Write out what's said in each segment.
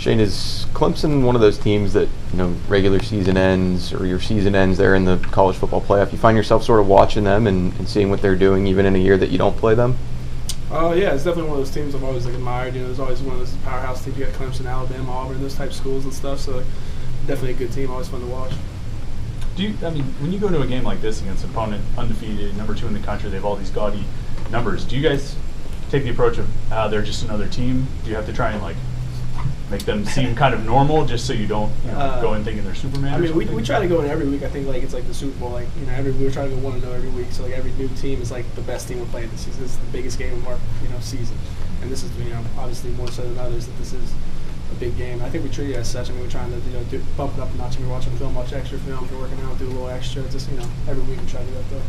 Shane, is Clemson one of those teams that, regular season ends or your season ends there in the college football playoff? You find yourself sort of watching them and seeing what they're doing even in a year that you don't play them? Yeah, it's definitely one of those teams I've always admired. There's always one of those powerhouse teams. You got Clemson, Alabama, Auburn, those type schools and stuff. So definitely a good team. Always fun to watch. When you go to a game like this against an opponent undefeated, number 2 in the country, they have all these gaudy numbers. Do you guys take the approach of they're just another team? Do you have to try and make them seem kind of normal just so you don't go in thinking they're Superman? We try to go in every week. I think it's like the Super Bowl. Every we try to go 1-0 every week. So every new team is the best team we're playing this season. This is the biggest game of our season, and this is obviously more so than others that this is a big game. I think we treat it as such. We're trying to bump it up a notch. We're watching film, watch extra film. We're working out, do a little extra. Just every week we try to do that though.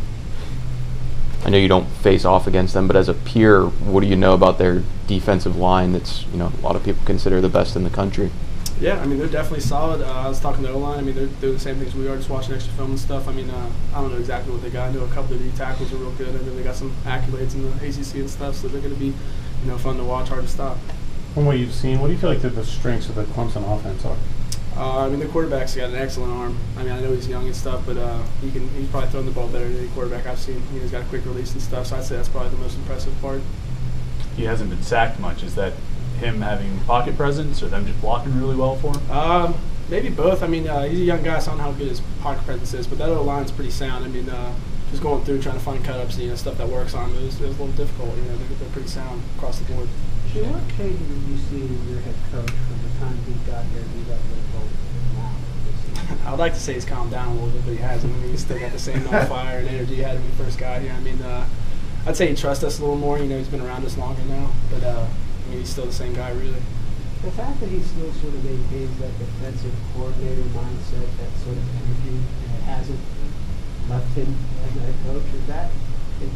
I know you don't face off against them, but as a peer, what do you know about their defensive line that's, a lot of people consider the best in the country? Yeah, they're definitely solid. I was talking to the O-line. They're doing the same things we are, just watching extra film and stuff. I don't know exactly what they got. I know a couple of the tackles are real good. I know they got some accolades in the ACC and stuff, so they're going to be, fun to watch, hard to stop. From what you've seen, what do you feel like the strengths of the Clemson offense are? The quarterback's got an excellent arm. I know he's young and stuff, but he's probably throwing the ball better than any quarterback I've seen. He's got a quick release and stuff, so I'd say that's probably the most impressive part. He hasn't been sacked much. Is that him having pocket presence or them just blocking really well for him? Maybe both. He's a young guy, so I don't know how good his pocket presence is, but that O-line's pretty sound. Just going through trying to find cut-ups and stuff that works on him, it was a little difficult. They're pretty sound across the board. What changes did you see in your head coach from the time he got here and he got I'd like to say he's calmed down a little bit, but he hasn't. He's still got the same fire and energy he had when he first got here. I'd say he trusts us a little more. He's been around us longer now, but he's still the same guy, really. The fact that he still sort of maintains that defensive coordinator mindset, that sort of energy, and it hasn't left him as a head coach,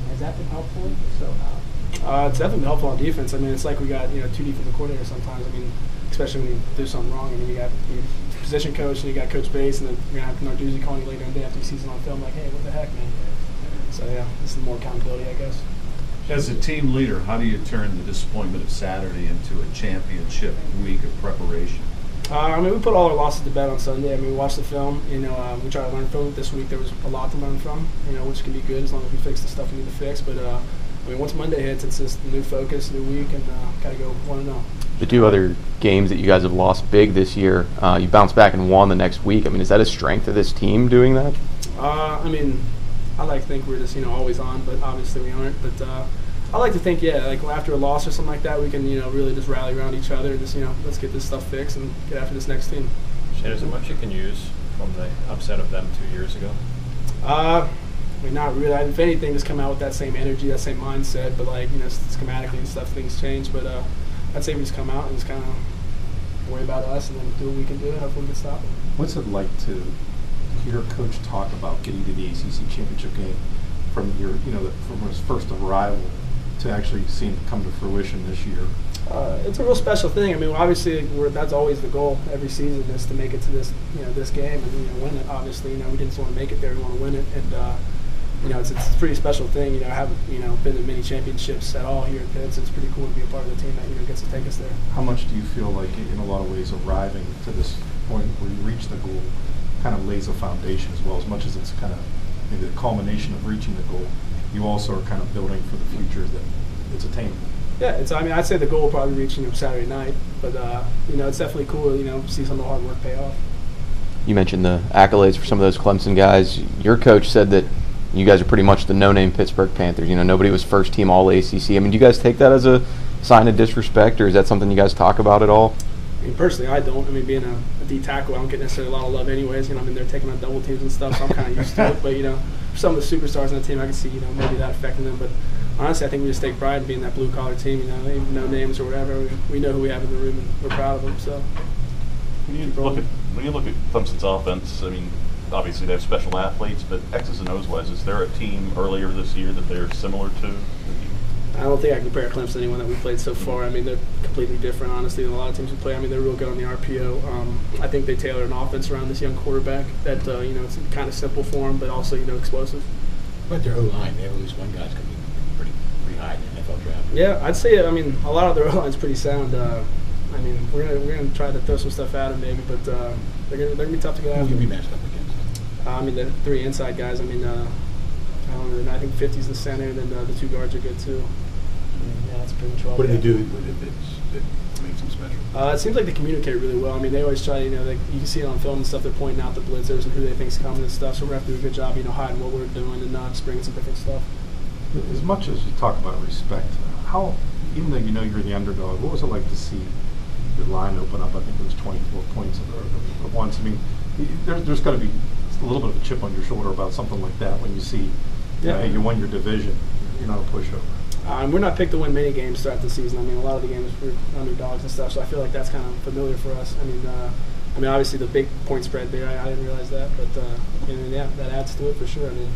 has that been helpful? So how? It's definitely helpful on defense. It's like we got 2 defensive coordinators sometimes. Especially when you do something wrong. You got your position coach and you got Coach Bass, and then you're gonna have Narduzzi calling you later in the day after the season on film, hey, what the heck, man? So yeah, this is more accountability, I guess. As a team leader, how do you turn the disappointment of Saturday into a championship week of preparation? We put all our losses to bed on Sunday. We watched the film. We try to learn from it. This week there was a lot to learn from. Which can be good as long as we fix the stuff we need to fix. But once Monday hits, it's just a new focus, new week, and gotta go 1-0. The 2 other games that you guys have lost big this year, you bounced back and won the next week. Is that a strength of this team doing that? I like to think we're just always on, but obviously we aren't. But I like to think, after a loss or something like that, we can really just rally around each other and just let's get this stuff fixed and get after this next team. Shane, is there much you can use from the upset of them 2 years ago? Not really. If anything, just come out with that same energy, that same mindset. But schematically and stuff, things change. But I'd say we just come out and just kind of worry about us and then do what we can do and hopefully we can stop it. What's it like to hear a coach talk about getting to the ACC championship game from from his first arrival to actually seeing it come to fruition this year? It's a real special thing. Obviously, that's always the goal every season is to make it to this, this game and win it. Obviously, we didn't just want to make it there; we want to win it, and it's a pretty special thing. I haven't been to many championships at all here at Pitt, so it's pretty cool to be a part of the team that gets to take us there. How much do you feel like, in a lot of ways, arriving to this point where you reach the goal kind of lays a foundation as well? As much as it's kind of maybe the culmination of reaching the goal, you also are kind of building for the future that it's attainable. Yeah, I'd say the goal will probably reach Saturday night, but it's definitely cool to see some of the hard work pay off. You mentioned the accolades for some of those Clemson guys. Your coach said that you guys are pretty much the no-name Pittsburgh Panthers. Nobody was first team all ACC. Do you guys take that as a sign of disrespect, or is that something you guys talk about at all? Personally, I don't. Being a D tackle, I don't get necessarily a lot of love anyways. They're taking on double teams and stuff, so I'm kind of used to it. But for some of the superstars on the team, I can see maybe that affecting them. But honestly, I think we just take pride in being that blue collar team. Even no names or whatever, we know who we have in the room, and we're proud of them. So when you look at Clemson's offense, obviously they have special athletes, but X's and O's wise, is there a team earlier this year that they're similar to? I don't think I can compare Clemson to anyone that we've played so far. They're completely different, honestly, than a lot of teams we play. They're real good on the RPO. I think they tailor an offense around this young quarterback that, it's kind of simple for him, but also, explosive. But their O-line, they have at least one guy's going to be pretty high in the NFL draft. Yeah, I'd say, a lot of their O-line's pretty sound. I mean, we're gonna try to throw some stuff at them maybe, but they're gonna be tough to go Who after. will you be matched up against? I mean, the 3 inside guys. I mean, I don't really know. I think 50's the center, and then the 2 guards are good too. Yeah, that's pretty much all. What do they they do that makes them special? It seems like they communicate really well. I mean, they always try to, you know, you can see it on film and stuff. They're pointing out the blitzers and who they think's coming and stuff. So we're gonna have to do a good job, you know, hiding what we're doing and just bringing some different stuff. As much as you talk about respect, how, even though you know you're the underdog, what was it like to see your line open up? I think it was 24 points at once. I mean, there's got to be a little bit of a chip on your shoulder about something like that when you see, hey, you won your division, you're not a pushover. We're not picked to win many games throughout the season. I mean, a lot of the games we're underdogs and stuff, so I feel like that's kind of familiar for us. I mean, obviously the big point spread there, I didn't realize that, but yeah, that adds to it for sure. I mean,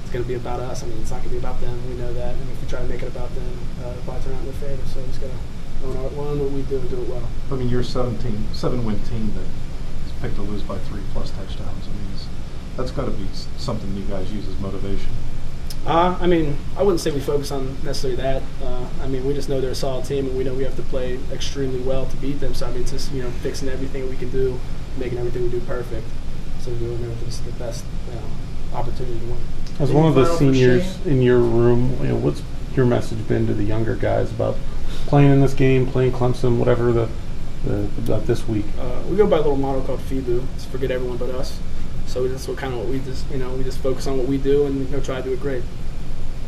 it's going to be about us. I mean, it's not going to be about them. We know that, and if we try to make it about them, it'll probably turn out in their favor. So we just got to own what we do and do it well. I mean, you're a 7-win team that is picked to lose by 3+ touchdowns. I mean, that's got to be something you guys use as motivation. I mean, I wouldn't say we focus on necessarily that. I mean, we just know they're a solid team, and we know we have to play extremely well to beat them. So, I mean, it's just, you know, fixing everything we can do, making everything we do perfect. So we're doing everything to the best opportunity to win. As one of the seniors in your room, you know, what's your message been to the younger guys about playing in this game, playing Clemson, whatever about this week? We go by a little motto called FIBU. It's forget everyone but us. So that's what we just focus on what we do and try to do it great.